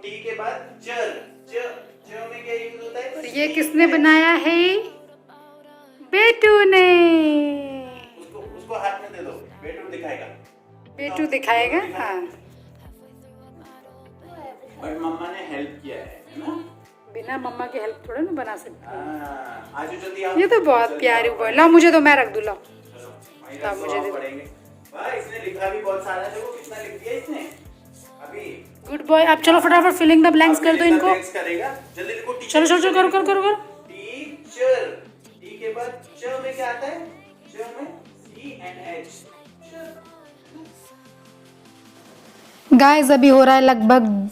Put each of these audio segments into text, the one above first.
T के बाद चर, च में क्या यूज होता है? और ये किसने बनाया है? बेटू ने। उसको हाथ में दे दो, बेटू दिखाएगा। बेटू दिखाएगा। हाँ, और मम्मा ने हेल्प किया है ना? बिना मम्मा के हेल्प थोड़ा ना बना सकते हैं। आज जल्दी आओ। ये तो बहुत प्यारी हुआ। लाओ मुझे तो, मैं रख दूँ। लाओ मुझे दे। पढ़ेंगे। वाह, इसने लिखा भी बहुत सारा है। देखो कितना लिख दिया इसने अभी। Good boy. अब चलो फटाफट फिलिंग द ब्लैंक्स कर दो इनको। करेगा जल्दी लिखो। चलो चलो चलो, करो करो करो करो। टीचर, टी के बाद च में क्या आता है? च में सी एंड एच। गाइस अभी हो रहा है लगभग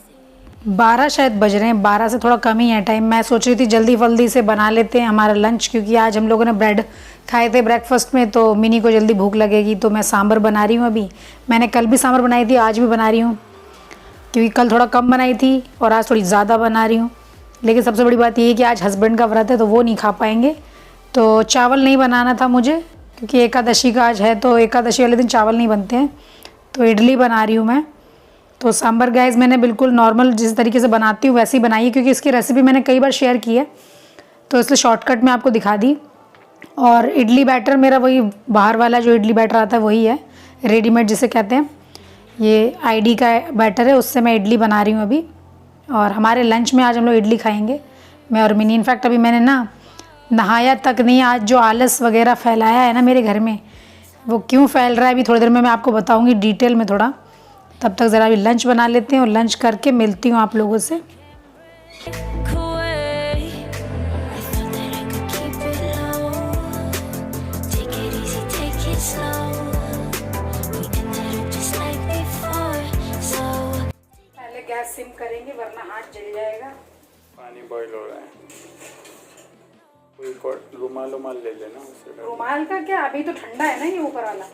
12 शायद बज रहे हैं, 12 से थोड़ा कम ही है टाइम। मैं सोच रही थी जल्दी जल्दी से बना लेते हैं हमारा लंच, क्योंकि आज हम लोगों ने ब्रेड खाए थे ब्रेकफास्ट में, तो मिनी को जल्दी भूख लगेगी। तो मैं सांभर बना रही हूँ अभी। मैंने कल भी सांभर बनाई थी, आज भी बना रही हूँ, क्योंकि कल थोड़ा कम बनाई थी और आज थोड़ी ज़्यादा बना रही हूँ। लेकिन सबसे बड़ी बात ये है कि आज हस्बैंड का व्रत है तो वो नहीं खा पाएंगे, तो चावल नहीं बनाना था मुझे, क्योंकि एकादशी का आज है, तो एकादशी वाले दिन चावल नहीं बनते हैं। तो इडली बना रही हूँ मैं। तो सांभर गाइस मैंने बिल्कुल नॉर्मल जिस तरीके से बनाती हूँ वैसे ही बनाई है, क्योंकि इसकी रेसिपी मैंने कई बार शेयर की है, तो इसलिए शॉर्टकट में आपको दिखा दी। और इडली बैटर मेरा वही बाहर वाला जो इडली बैटर आता है वही है, रेडीमेड जिसे कहते हैं। ये आईडी का बैटर है, उससे मैं इडली बना रही हूँ अभी। और हमारे लंच में आज हम लोग इडली खाएंगे, मैं और मिनी। इनफैक्ट अभी मैंने ना नहाया तक नहीं। आज जो आलस वगैरह फैलाया है ना मेरे घर में, वो क्यों फैल रहा है अभी थोड़ी देर में मैं आपको बताऊँगी डिटेल में थोड़ा। तब तक ज़रा अभी लंच बना लेते हैं और लंच करके मिलती हूँ आप लोगों से। पहले गैस सिम करेंगे वरना हाथ जल जाएगा। पानी बॉईल हो रहा है। कोई रुमाल ले लेना उससे। रुमाल का क्या, अभी तो ठंडा है ना ये ऊपर वाला।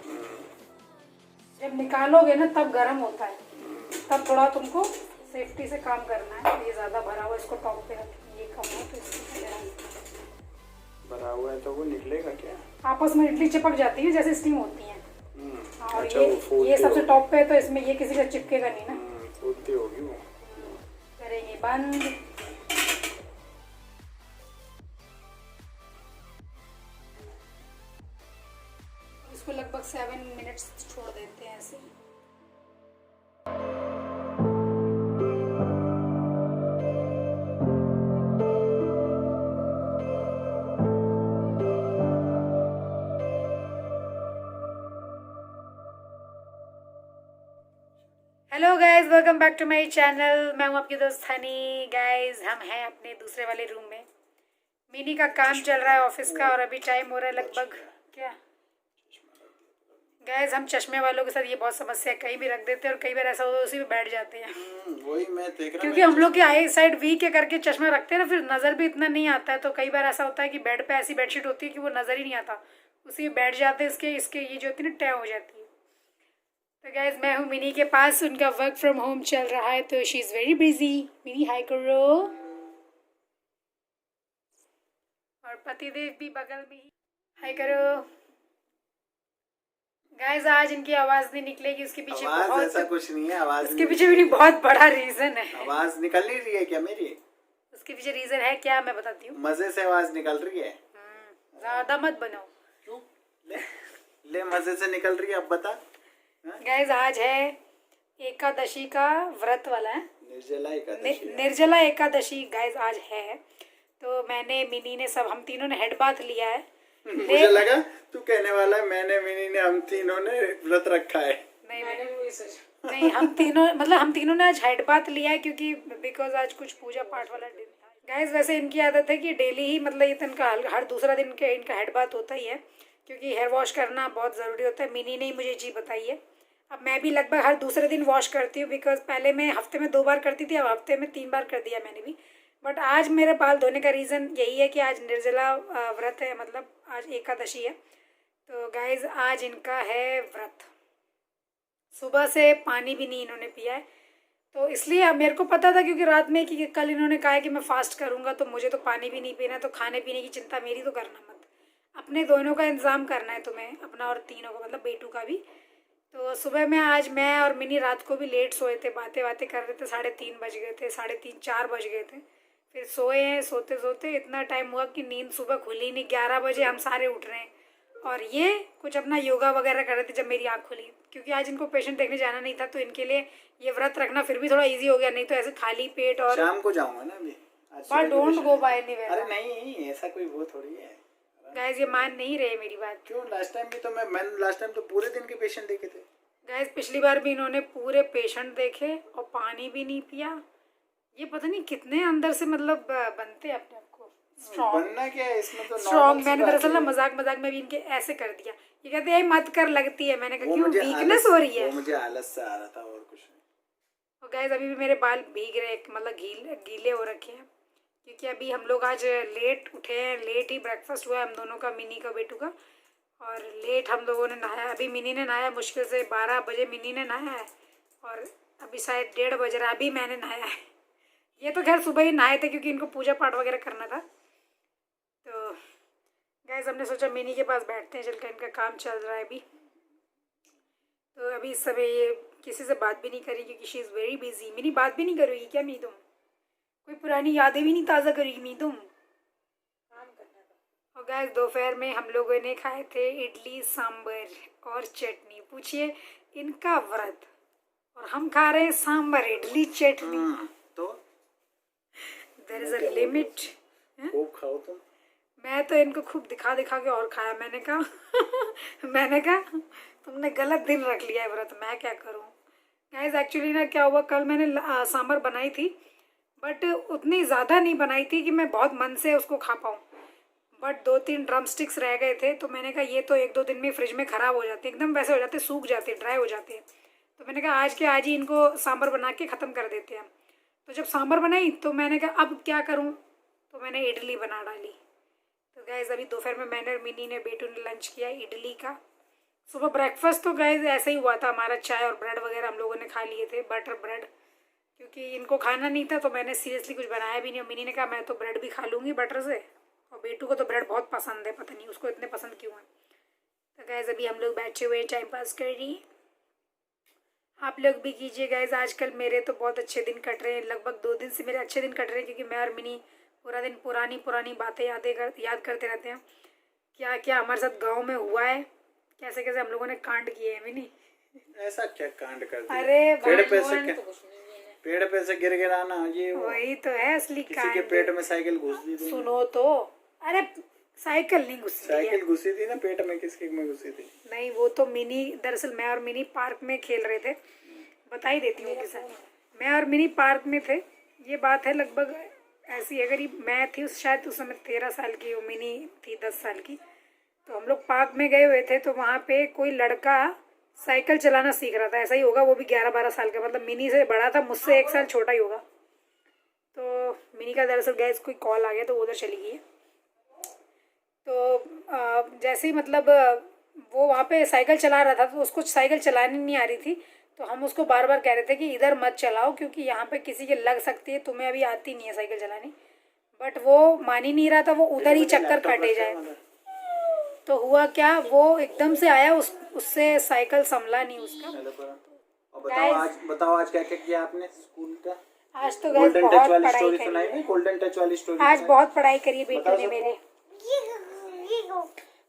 जब निकालोगे ना तब गर्म होता है, तब थोड़ा तुमको सेफ्टी से काम करना है। ये ज़्यादा भरा हुआ, इसको टॉप पे रखें। ये कम है तो इसको भरा हुआ है तो वो निकलेगा क्या? आपस में इडली चिपक जाती है जैसे स्टीम होती है। और अच्छा, ये सबसे टॉप पे है तो इसमें ये किसी का चिपकेगा नहीं ना। फूलती होगी वो। करेंगे बंद। इसको लगभग 7 मिनट्स छोड़ देते हैं ऐसे। Hello guys, welcome back to my channel. मैं हूँ आपकी दोस्त हनी। गाइज हम हैं अपने दूसरे वाले रूम में। मिनी का काम चल रहा है ऑफिस का, और अभी टाइम हो रहा है लगभग क्या। गाइज हम चश्मे वालों के साथ ये बहुत समस्या है, कहीं भी रख देते हैं और कई बार ऐसा होता है उसी में बैठ जाते हैं। वही मैं देख रहा हूँ, क्योंकि हम लोग की आई साइड वीक है करके चश्मा रखते हैं ना, फिर नज़र भी इतना नहीं आता है। तो कई बार ऐसा होता है कि बेड पे ऐसी बेडशीट होती है कि वो नज़र ही नहीं आता, उसी में बैठ जाते हैं। इसके ये जो होती है ना टै हो जाती है। तो गाइज मैं हूँ मिनी के पास, उनका वर्क फ्रॉम होम चल रहा है तो she is very busy. Mini high करो। और पतिदेव भी बगल में ही, हाई करो। गाइज आज इनकी आवाज़ नहीं निकलेगी, उसके पीछे बहुत ऐसा कुछ नहीं है। आवाज उसके पीछे भी बहुत बड़ा रीज़न है। आवाज निकल नहीं रही है क्या मेरी? उसके पीछे रीज़न है क्या, मैं बताती हूँ। मजे से आवाज निकल रही है। ज़्यादा मत बनो। क्यों? ले मजे से निकल रही है, अब बता। गाइज आज है एकादशी का व्रत वाला है, निर्जला एकादशी गाइज आज है। तो मैंने मिनी ने सब हम तीनों ने हेड बाथ लिया है। मुझे लगा तू कहने वाला है मैंने मिनी ने हम तीनों ने व्रत रखा है। नहीं मैंने भी सोचा। नहीं हम तीनों ने आज हेड बाथ लिया है, क्योंकि बिकॉज आज कुछ पूजा पाठ वाला दिन था। गाइज वैसे इनकी आदत है कि डेली ही मतलब ये इनका हर दूसरा दिन के इनका हेड बाथ होता ही है, क्योंकि हेयर वॉश करना बहुत ज़रूरी होता है। मिनी ने ही मुझे चीज़ बताई है। अब मैं भी लगभग हर दूसरे दिन वॉश करती हूँ, बिकॉज पहले मैं हफ्ते में 2 बार करती थी, अब हफ्ते में 3 बार कर दिया मैंने भी। बट आज मेरे बाल धोने का रीज़न यही है कि आज निर्जला व्रत है, मतलब आज एकादशी है। तो गाइज आज इनका है व्रत। सुबह से पानी भी नहीं इन्होंने पिया है, तो इसलिए अब मेरे को पता था, क्योंकि रात में कि कल इन्होंने कहा है कि मैं फास्ट करूँगा, तो मुझे तो पानी भी नहीं पीना, तो खाने पीने की चिंता मेरी तो करना मत। अपने दोनों का इंतज़ाम करना है तुम्हें, अपना और तीनों का, मतलब बेटू का भी। तो सुबह में आज मैं और मिनी रात को भी लेट सोए थे, बातें बातें कर रहे थे, 3:30 बज गए थे, 3:30 4 बज गए थे। फिर सोए हैं, सोते सोते इतना टाइम हुआ कि नींद सुबह खुली नहीं। 11 बजे हम सारे उठ रहे हैं और ये कुछ अपना योगा वगैरह कर रहे थे जब मेरी आँख खुली, क्योंकि आज इनको पेशेंट देखने जाना नहीं था, तो इनके लिए ये व्रत रखना फिर भी थोड़ा ईजी हो गया, नहीं तो ऐसे खाली पेट और शाम को जाऊंगा ना अभी। But don't go by anywhere. अरे नहीं, ऐसा कोई वो थोड़ी है गाइस, ये मान नहीं रहे मेरी बात। क्यों? लास्ट टाइम भी तो मैं लास्ट टाइम तो पूरे दिन के पेशेंट देखे थे गाइस। पिछली बार भी इन्होंने पूरे पेशेंट देखे और पानी भी नहीं पिया। ये पता नहीं कितने अंदर से मतलब बनते हैं अपने आप को स्ट्रॉन्ग। बनना क्या है इसमें, तो स्ट्रॉन्ग। मैंने दरअसल ना मजाक मजाक में भी इनके ऐसे कर दिया। ये कहते हैं मत कर, लगती है। मैंने कहा क्यों, वीकनेस हो रही है? वो मुझे आलस से आ रहा था और कुछ नहीं। और गाइस, अभी भी मेरे बाल भीग रहे, मतलब गीले हो रखे हैं, क्योंकि अभी हम लोग आज लेट उठे हैं। लेट ही ब्रेकफास्ट हुआ है हम दोनों का, मिनी का, बेटू का, और लेट हम लोगों ने नहाया। अभी मिनी ने नहाया, मुश्किल से 12 बजे मिनी ने नहाया है और अभी शायद 1:30 बज रहा है, अभी मैंने नहाया है। ये तो खैर सुबह ही नहाए थे क्योंकि इनको पूजा पाठ वगैरह करना था। तो गाइस, हमने सोचा मिनी के पास बैठते हैं, चलकर इनका काम चल रहा है अभी। तो अभी इस समय ये किसी से बात भी नहीं करी क्योंकि she is very busy. Mini बात भी नहीं करोगी क्या? मी तुम कोई पुरानी यादें भी नहीं ताज़ा करेगी? मी तुम काम करना था। और गाइस, दोपहर में हम लोगों ने खाए थे इडली सांभर और चटनी। पूछिए इनका व्रत, और हम खा रहे हैं सांभर इडली चटनी। तो देयर इज अ लिमिट। खूब खाओ तुम। मैं तो इनको खूब दिखा दिखा के और खाया। मैंने कहा तुमने गलत दिन रख लिया है व्रत, मैं क्या करूं। गाइस, एक्चुअली ना क्या हुआ, कल मैंने सांभर बनाई थी, बट उतनी ज़्यादा नहीं बनाई थी कि मैं बहुत मन से उसको खा पाऊँ। बट 2-3 ड्रम स्टिक्स रह गए थे, तो मैंने कहा ये तो 1-2 दिन में फ्रिज में ख़राब हो जाते, एकदम वैसे हो जाते, सूख जाते, ड्राई हो जाते हैं। तो मैंने कहा आज के आज ही इनको सांभर बना के ख़त्म कर देते हैं। तो जब सांभर बनाई तो मैंने कहा अब क्या करूँ, तो मैंने इडली बना डाली। तो गाइस, अभी दोपहर में मैंने, मिनी ने, बेटू ने लंच किया इडली का। सुबह ब्रेकफास्ट तो गाइस ऐसे ही हुआ था हमारा, चाय और ब्रेड वगैरह हम लोगों ने खा लिए थे, बटर ब्रेड, क्योंकि इनको खाना नहीं था तो मैंने सीरियसली कुछ बनाया भी नहीं। और मिनी ने कहा मैं तो ब्रेड भी खा लूँगी बटर से, और बेटू को तो ब्रेड बहुत पसंद है, पता नहीं उसको इतने पसंद क्यों है। तो गाइस, अभी हम लोग बैठे हुए टाइम पास कर रही हैं। आप लोग भी कीजिए गाइस। आजकल मेरे तो बहुत अच्छे दिन कट रहे हैं, लगभग 2 दिन से मेरे अच्छे दिन कट रहे हैं, क्योंकि मैं और मिनी पूरा दिन पुरानी बातें याद करते रहते हैं। क्या क्या हमारे साथ गांव में हुआ है, कैसे कैसे हम लोगों ने कांड किए हैं। मिनी, ऐसा क्या कांड कर दिया? अरे पेड़ पे से गिर आना, ये वही तो है असली कांड। किसी के पेट में साइकिल घुस दी थी। सुनो तो, अरे साइकिल नहीं घुसी, साइकिल घुसी थी ना पेट में, किसके में घुसी थी? नहीं, वो तो मिनी, दरअसल मैं और मिनी पार्क में खेल रहे थे। बता ही देती हूँ किसा। मैं और मिनी पार्क में थे, ये बात है लगभग ऐसी, अगर मैं थी शायद उस समय 13 साल की, वो मिनी थी 10 साल की। तो हम लोग पार्क में गए हुए थे, तो वहाँ पे कोई लड़का साइकिल चलाना सीख रहा था, ऐसा ही होगा, वो भी 11-12 साल का, मतलब मिनी से बड़ा था, मुझसे 1 साल छोटा ही होगा। तो मिनी का दरअसल गैस कोई कॉल आ गया तो उधर चली गई है। तो जैसे ही मतलब वो वहाँ पे साइकिल चला रहा था, तो उसको साइकिल चलानी नहीं आ रही थी, तो हम उसको बार बार कह रहे थे कि इधर मत चलाओ क्योंकि यहाँ पे किसी के लग सकती है, तुम्हें अभी आती नहीं है साइकिल चलानी। बट वो मान ही नहीं रहा था, वो उधर ही चक्कर काटे जाए। तो हुआ क्या, वो एकदम से आया, उससे साइकिल संभला नहीं उसका। बताओ आज क्या क्या किया आपने स्कूल का? आज तो बहुत पढ़ाई करी, गोल्डन टच वाली स्टोरी आज बहुत पढ़ाई करी है बेटे ने मेरे।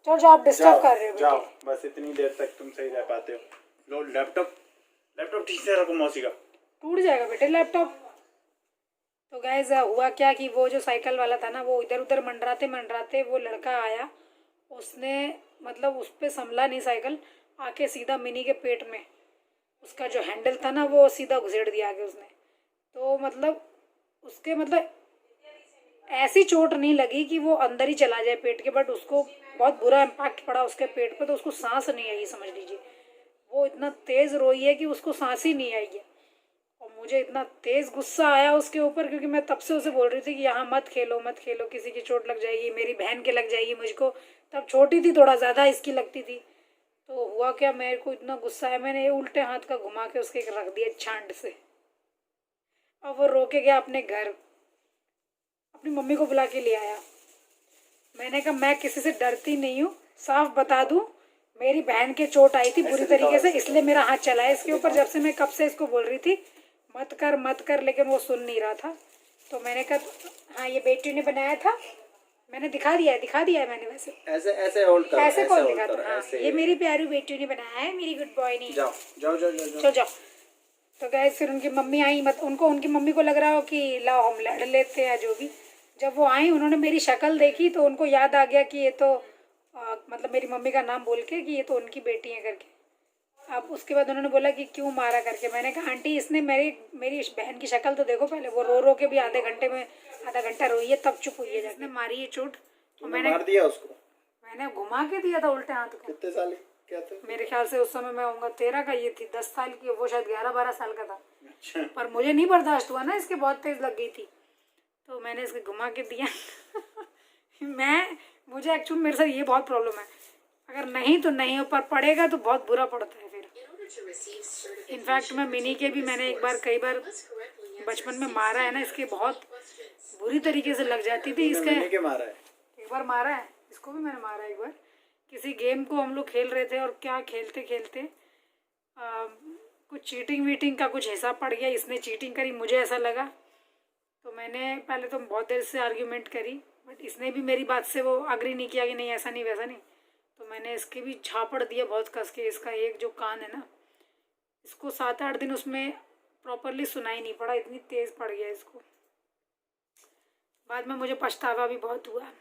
चलो जाओ, आप डिस्टर्ब कर रहे हो। जाओ, बस इतनी देर तक तुम सही रह पाते हो। लो लैपटॉप ठीक से रखो, मौसी का टूट जाएगा बेटे लैपटॉप। तो गाइस, हुआ क्या कि वो जो साइकिल वाला था ना, वो इधर उधर मंडराते वो लड़का आया, उसने मतलब उस पर संभला नहीं साइकिल, आके सीधा मिनी के पेट में, उसका जो हैंडल था ना वो सीधा घुसेड़ दिया आगे उसने। तो मतलब उसके मतलब ऐसी चोट नहीं लगी कि वो अंदर ही चला जाए पेट के, बट उसको बहुत बुरा इम्पैक्ट पड़ा उसके पेट पे, तो उसको सांस नहीं आई, समझ लीजिए। वो इतना तेज़ रोई है कि उसको सांस ही नहीं आई है। और मुझे इतना तेज़ गुस्सा आया उसके ऊपर, क्योंकि मैं तब से उसे बोल रही थी कि यहाँ मत खेलो, किसी की चोट लग जाएगी, मेरी बहन के लग जाएगी, मुझको तब छोटी थी, थोड़ा ज़्यादा इसकी लगती थी। तो हुआ क्या, मेरे को इतना गुस्सा आया, मैंने ये उल्टे हाथ का घुमा के उसके रख दिया छांड से। और वो रो के गया अपने घर, अपनी मम्मी को बुला के ले आया। मैंने कहा मैं किसी से डरती नहीं हूँ, साफ बता दूँ मेरी बहन के चोट आई थी बुरी तरीके से, इसलिए मेरा हाथ चला है इसके ऊपर। जब से मैं कब से इसको बोल रही थी मत कर, लेकिन वो सुन नहीं रहा था। तो मैंने कहा हाँ ये बेटी ने बनाया था, मैंने दिखा दिया है मैंने। वैसे ऐसे ऐसे होल्ड करो, ऐसे कौन hold दिखाता? करो, हाँ ऐसे। ये मेरी प्यारी बेटी ने बनाया है, मेरी गुड बॉय ने। जाओ जाओ जाओ जाओ चलो जाओ। तो गाइस फिर उनकी मम्मी आई, उनकी मम्मी को लग रहा हो कि लाओ हम लड़ लेते हैं जो भी। जब वो आई उन्होंने मेरी शक्ल देखी तो उनको याद आ गया कि ये तो मतलब मेरी मम्मी का नाम बोल के कि ये तो उनकी बेटी है करके। अब उसके बाद उन्होंने बोला कि क्यों मारा करके। मैंने कहा आंटी इसने मेरी बहन की शक्ल तो देखो पहले। वो रो के भी आधे घंटा रोई है तब चुप हुई है। जिसने मारी है चोट तो मैंने मार दिया उसको। मैंने घुमा के दिया था उल्टे हाथ को। कितने साल क्या थे? मेरे ख्याल से उस समय मैं होऊंगा 13 का, ये थी 10 साल की, वो शायद 11-12 साल का था। अच्छा। पर मुझे नहीं बर्दाश्त हुआ ना, इसके बहुत तेज लग गई थी तो मैंने इसके घुमा के दिया। मुझे एक्चुअली मेरे साथ ये बहुत प्रॉब्लम है, अगर नहीं तो नहीं, पर पड़ेगा तो बहुत बुरा पड़ता है फिर। इनफैक्ट मैं मिनी के भी मैंने कई बार बचपन में मारा है ना, इसके बहुत बुरी तरीके से लग जाती थी। इसके मारा है एक बार मारा है, इसको भी मैंने मारा एक बार। किसी गेम को हम लोग खेल रहे थे और क्या खेलते खेलते कुछ चीटिंग वीटिंग का कुछ हिसाब पड़ गया। इसने चीटिंग करी, मुझे ऐसा लगा तो मैंने पहले तो बहुत देर से आर्ग्यूमेंट करी, बट इसने भी मेरी बात से वो अग्री नहीं किया कि नहीं ऐसा नहीं वैसा नहीं। तो मैंने इसके भी झापड़ दिया बहुत कस के। इसका एक जो कान है ना, इसको 7-8 दिन उसमें प्रॉपरली सुनाई नहीं पड़ा, इतनी तेज़ पड़ गया इसको। बाद में मुझे पछतावा भी बहुत हुआ,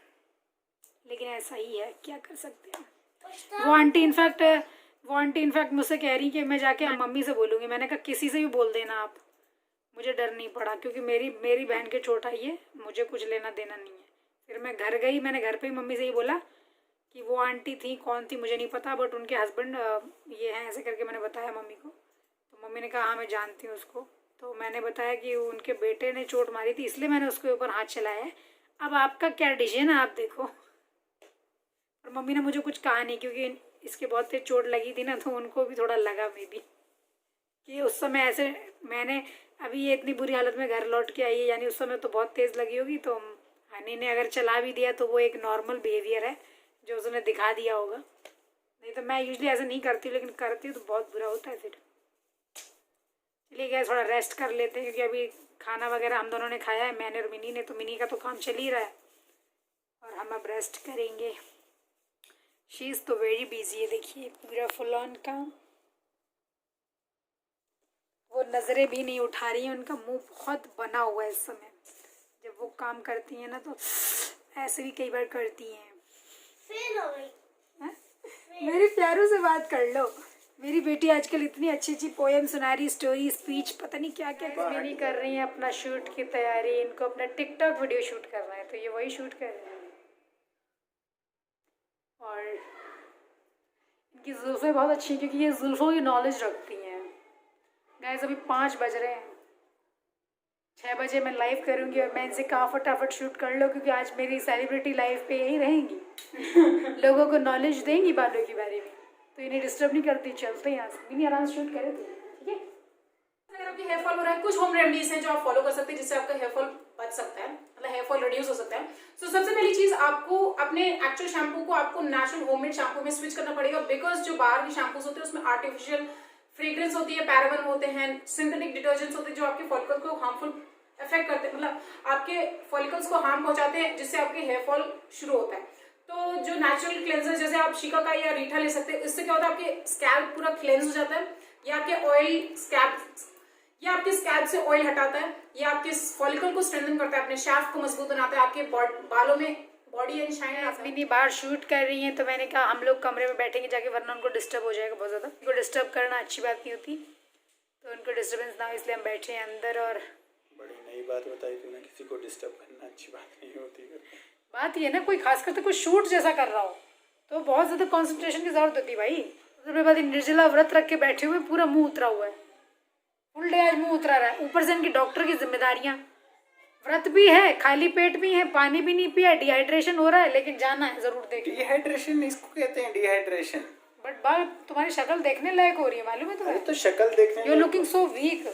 लेकिन ऐसा ही है, क्या कर सकते हैं। वो आंटी इनफैक्ट मुझसे कह रही कि मैं जाके मम्मी से बोलूँगी। मैंने कहा किसी से भी बोल देना आप, मुझे डर नहीं पड़ा क्योंकि मेरी बहन के चोट आई है, मुझे कुछ लेना देना नहीं है। फिर मैं घर गई, मैंने घर पे ही मम्मी से ही बोला कि वो आंटी थी, कौन थी मुझे नहीं पता, बट उनके हस्बैंड ये हैं, ऐसे करके मैंने बताया मम्मी को। तो मम्मी ने कहा हाँ मैं जानती हूँ उसको। तो मैंने बताया कि उनके बेटे ने चोट मारी थी इसलिए मैंने उसके ऊपर हाथ चलाया है, अब आपका क्या डिसीजन है आप देखो। और मम्मी ने मुझे कुछ कहा नहीं क्योंकि इसके बहुत तेज चोट लगी थी ना, तो उनको भी थोड़ा लगा मे बी कि उस समय ऐसे मैंने अभी ये इतनी बुरी हालत में घर लौट के आई है, यानी उस समय तो बहुत तेज़ लगी होगी। तो हनी ने अगर चला भी दिया तो वो एक नॉर्मल बिहेवियर है जो उसने दिखा दिया होगा, नहीं तो मैं यूजुअली ऐसे नहीं करती, लेकिन करती हूँ तो बहुत बुरा होता है फिर। चलिए गए थोड़ा रेस्ट कर लेते हैं क्योंकि अभी खाना वगैरह हम दोनों ने खाया है, मैंने और मिनी ने। तो मिनी का तो काम चल ही रहा है और हम अब रेस्ट करेंगे। शी इज़ तो वेरी बिजी है, देखिए पूरा फुल ऑन काम। वो नज़रें भी नहीं उठा रही हैं, उनका मुंह बहुत बना हुआ है इस समय। जब वो काम करती हैं ना तो ऐसे भी कई बार करती हैं। मेरे प्यारों से बात कर लो। मेरी बेटी आजकल इतनी अच्छी अच्छी पोएम सुना रही, स्टोरी, स्पीच, पता नहीं क्या क्या नहीं कर रही हैं अपना शूट की तैयारी। इनको अपना टिकटॉक वीडियो शूट करना है तो ये वही शूट कर रहे हैं। और इनकी जुल्फ़ें बहुत अच्छी हैं क्योंकि ये जुल्फ़ों की नॉलेज रखती हैं। गाइस अभी 5 बज रहे हैं, 6 बजे मैं लाइव करूँगी और मैं इनसे कहा फटाफट शूट कर लो क्योंकि आज मेरी सेलिब्रिटी लाइफ पे यही रहेंगी। लोगों को नॉलेज देंगी बालों के बारे में, तो इन्हें डिस्टर्ब नहीं करती। चलते हैं यहाँ से, मिनी आराम से शूट करे थे, ठीक है। अगर आपके हेयर फॉल हो रहा है, कुछ होम रेमेडीज हैं जो आप फॉलो कर सकते हैं जिससे आपका हेयर फॉल बच सकता है, मतलब हेयर फॉल रिड्यूस हो सकता है। तो सबसे पहली चीज आपको अपने एक्चुअल शैम्पू को आपको नेचुरल होममेड शैम्पू में स्विच करना पड़ेगा, बिकॉज जो बाहर के शैम्पूस होते हैं उसमें आर्टिफिशियल फ्रेग्रेंस होती है, पैराबन होते हैं, सिंथेटिक डिटर्जेंट्स होते हैं जो आपके फॉलिकल्स को हार्मफुल इफेक्ट करते हैं, मतलब आपके फॉलिकल्स को हार्म पहुंचाते हैं, जिससे आपके हेयर फॉल शुरू होता है। तो जो नेचुरल क्लेंजर जैसे आप शिकाकाई या रीठा ले सकते हैं, इससे क्या होता है आपके स्कैल्प पूरा क्लेंज हो जाता है, या आपके ऑयल स्कैल्प से ऑयल हटाता है, या आपके फॉलिकल को स्ट्रेंथन करता है, अपने शाफ्ट को मजबूत बनाता है, आपके बालों में बॉडी एंड शाइन आता है। मिनी बाहर शूट कर रही हैं तो मैंने कहा हम लोग कमरे में बैठेंगे जाके, वरना उनको डिस्टर्ब हो जाएगा बहुत ज़्यादा। उनको डिस्टर्ब करना अच्छी बात नहीं होती, तो उनको डिस्टर्बेंस ना हो इसलिए हम बैठे हैं अंदर। और बड़ी नई बात बताई तूने, किसी को डिस्टर्ब करना अच्छी बात नहीं होती। बात ये ना, कोई खास करके कोई शूट जैसा कर रहा हो तो बहुत ज़्यादा कंसंट्रेशन की ज़रूरत होती है भाई। उसके बाद निर्जला व्रत रख के बैठे हुए, पूरा मुंह उतरा हुआ है, फुल डे आज मुंह उतरा रहा है। ऊपर से इनकी डॉक्टर की जिम्मेदारियाँ, व्रत भी है, खाली पेट भी है, पानी भी नहीं पिया, डिहाइड्रेशन हो रहा है, लेकिन जाना है ज़रूर देखिए। डिहाइड्रेशन इसको कहते हैं, डिहाइड्रेशन। बट बाल तुम्हारी शक्ल देखने लायक हो रही है, मालूम है तुम्हें? तो शक्ल देखने, यू लुकिंग सो वीक।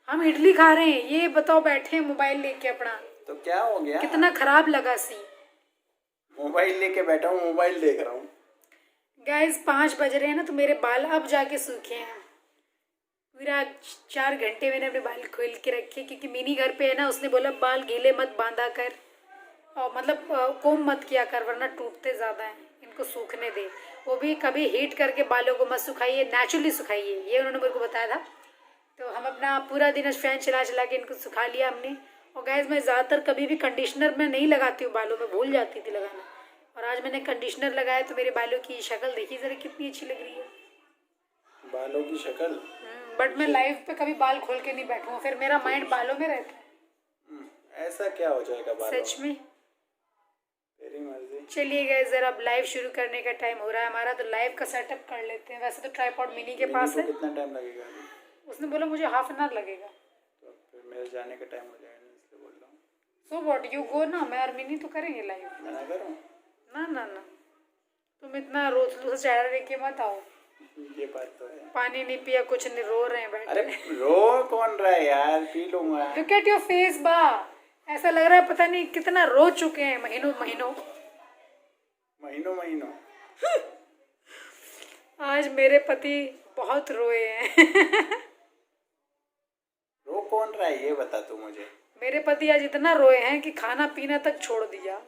हम इडली खा रहे हैं, ये बताओ बैठे हैं मोबाइल लेके अपना, तो क्या हो गया? कितना खराब लगा सी। मोबाइल लेके बैठा हूँ, मोबाइल देख रहा हूँ। गाइस 5 बज रहे हैं ना, तो मेरे बाल अब जाके सूखे हैं। पूरा 4 घंटे मैंने अपने बाल खोल के रखे, क्योंकि मिनी घर पे है ना, उसने बोला बाल गीले मत बांधा कर, और मतलब कोम मत किया कर वरना टूटते ज़्यादा हैं, इनको सूखने दे। वो भी कभी हीट करके बालों को मत सुखाइए, नेचुरली सुखाइए, ये उन्होंने मेरे को बताया था। तो हम अपना पूरा दिन फैन चला चला के इनको सुखा लिया हमने। और गाइस मैं ज़्यादातर कभी भी कंडीशनर में नहीं लगाती हूँ बालों में, भूल जाती थी लगाना, और आज मैंने कंडीशनर लगाया तो मेरे बालों की शक्ल देखिए ज़रा कितनी अच्छी लग रही है। बालों की शक्ल। बट मैं लाइव पे कभी बाल खोल के नहीं बैठूँ, फिर मेरा माइंड बालों में रहता है। ऐसा क्या हो जाएगा बालों? सच में। तेरी मर्जी। चलिए गाइस ज़रा अब लाइव शुरू करने का टाइम हो रहा है हमारा, तो लाइव का सेटअप कर लेते हैं। वैसे तो ट्राइपॉड मिनी के पास है। कितना टाइम लगेगा अभी? उसने बोला मुझे हाफ एन आवर लगेगा। तो फिर मेरे जाने का टाइम हो जाएगा, इसलिए बोल रहा हूँ। सो व्हाट, यू गो ना, मैं और मिनी तो करेंगे लाइव। मना करूँ? ना ना ना, तुम इतना रोज चेहरा लेके मत आओ। ये बात तो है। पानी नहीं पिया, कुछ नहीं, रो रहे हैं बैठे। अरे रो कौन रहा है यार, पी लूंगा। लुक एट योर फेस बा, ऐसा लग रहा है पता नहीं कितना रो चुके हैं महीनों महीनों। महीनों आज मेरे पति बहुत रोए हैं। रो कौन रहा है ये बता तू मुझे। मेरे पति आज इतना रोए हैं कि खाना पीना तक छोड़ दिया,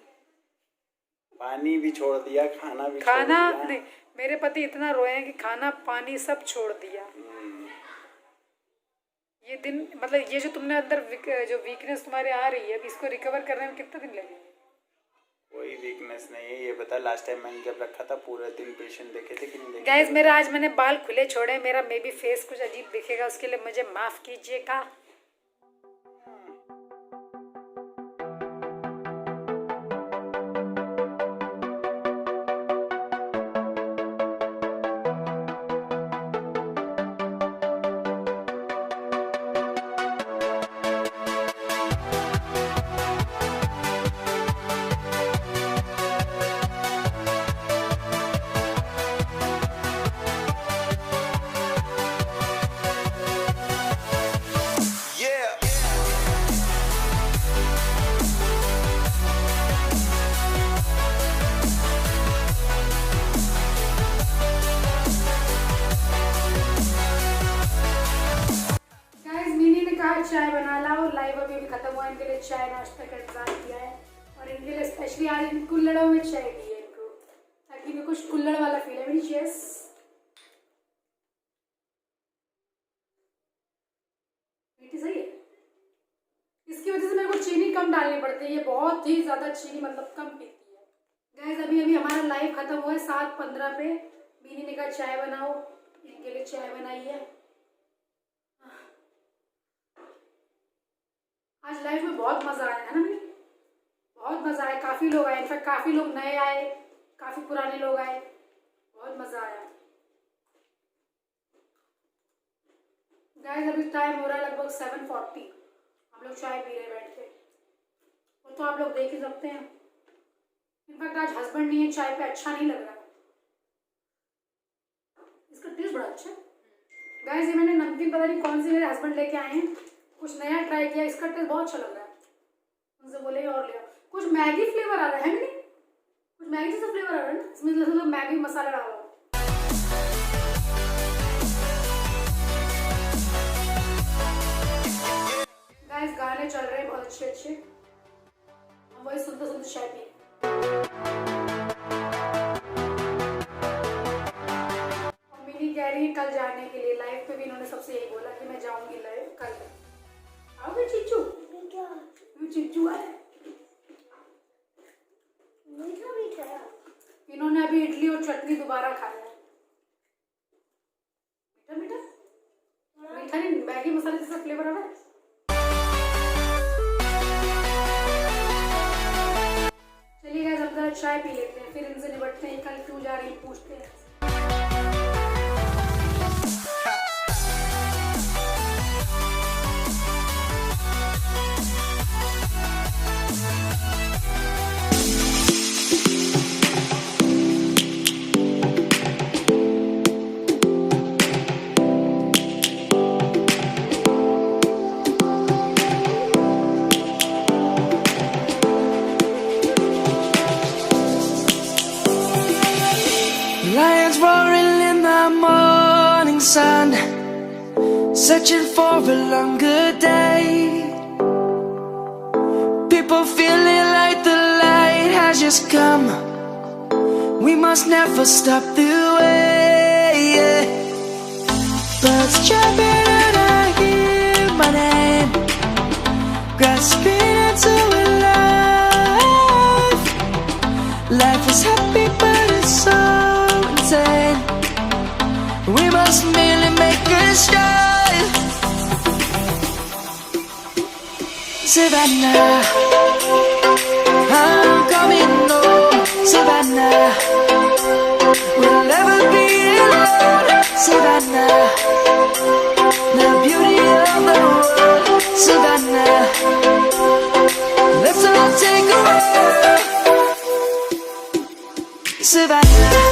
पानी भी छोड़ दिया, खाना भी खाना छोड़ दिया। नहीं, मेरे पति इतना रोए हैं कि खाना पानी सब छोड़ दिया। ये दिन मतलब ये जो तुमने अंदर जो वीकनेस तुम्हारे आ रही है, अब इसको रिकवर करने में कितना दिन लगेगा? कोई वीकनेस नहीं है, ये बता लास्ट टाइम मैंने जब रखा था पूरे दिन पेशेंट देखे थे कि नहीं देखे? गाइस मेरा आज मैंने बाल खुले छोड़े, मेरा मे बी फेस कुछ अजीब दिखेगा, उसके लिए मुझे माफ कीजिएगा। चाय बना लाओ, लाइव अभी खत्म हुआ, इनके लिए चाय नाश्ता का इंतजार किया है, और इनके लिए स्पेशली आज इन कुल्हड़ों में चाय दी है इनको, ताकि इनको कुछ कुल्हड़ वाला फील है। मेरी चीयर्स। मीठी सही है, इसकी वजह से मेरे को चीनी कम डालनी पड़ती है, ये बहुत ही ज़्यादा चीनी मतलब कम पीती है। गाइस अभी हमारा लाइव खत्म हुआ है 7:15 पे। बीनी ने कहा चाय बनाओ, इनके लिए चाय बनाई है। आज लाइव में बहुत मज़ा आया है ना भाई, बहुत मज़ा आया, काफ़ी लोग आए, इनफैक्ट काफ़ी लोग नए आए, काफ़ी पुराने लोग आए, बहुत मज़ा आया। गाइस अभी टाइम हो रहा है लगभग 7:40, हम लोग चाय पी रहे हैं बैठ के, वो तो आप लोग देख ही सकते हैं। इनफैक्ट आज हस्बैंड नहीं है, चाय पे अच्छा नहीं लग रहा, इसका टेस्ट बड़ा अच्छा है। गाइस ये मैंने नमकीन पता नहीं कौन सी मेरे हस्बैंड लेके आए हैं, कुछ नया ट्राई किया, इसका टेस्ट बहुत अच्छा लग रहा है, उनसे बोलेंगे और ले आओ। कुछ मैगी फ्लेवर आ रहा है नहीं, कुछ मैगी जैसा फ्लेवर आ रहा है ना, इसमें मतलब मैगी मसाला डाला हुआ। गाइस गाने चल रहे हैं बहुत अच्छे अच्छे, हम वही सुनते सुनते चाय पिए। और मिनी कह रही है कल जाने के लिए लाइव पे, भी इन्होंने सबसे यही बोला कि मैं जाऊंगी लाइव कल। आओगे चिच्चू? चिच्चू आए, इन्होंने अभी इडली और चटनी दोबारा खाया। मीठा मीठा मीठा नहीं, मैगी मसाले जैसा फ्लेवर आ रहा है। चलिए गाइस अब जरा चाय पी लेते हैं, फिर इनसे निपटते हैं, कल क्यों जा रही पूछते हैं। Lion morning sun, searching for a longer day. People feeling like the light has just come. We must never stop the way. Birds jumping and I hear my name, grasping into a life. Life is happy but it's so insane. We must merely make a start. Savannah, I'm coming home. Savannah, we'll never be alone. Savannah, the beauty of the world. Savannah, let's all take a walk. Savannah.